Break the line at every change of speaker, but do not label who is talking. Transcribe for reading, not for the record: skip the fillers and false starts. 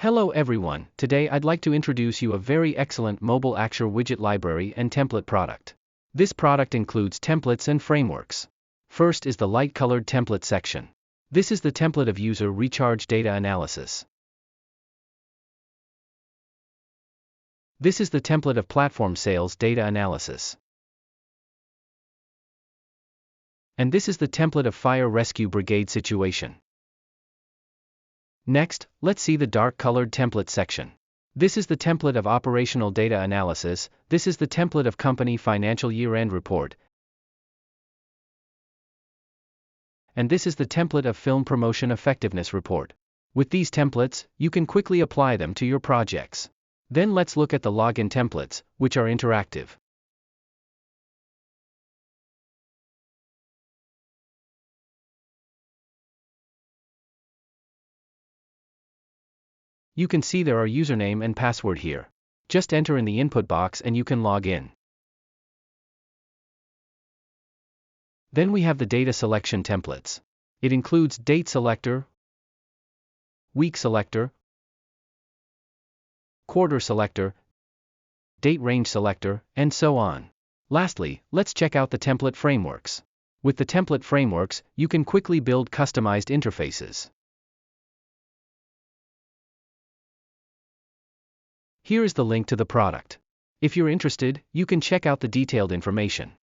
Hello everyone, today I'd like to introduce you a very excellent mobile Axure widget library and template product. This product includes templates and frameworks. First is the light-colored template section. This is the template of user recharge data analysis. This is the template of platform sales data analysis. And this is the template of fire rescue brigade situation. Next, let's see the dark-colored template section. This is the template of operational data analysis, this is the template of company financial year-end report, and this is the template of film promotion effectiveness report. With these templates, you can quickly apply them to your projects. Then let's look at the login templates, which are interactive. You can see there are username and password here. Just enter in the input box and you can log in. Then we have the data selection templates. It includes date selector, week selector, quarter selector, date range selector, and so on. Lastly, let's check out the template frameworks. With the template frameworks, you can quickly build customized interfaces. Here is the link to the product. If you're interested, you can check out the detailed information.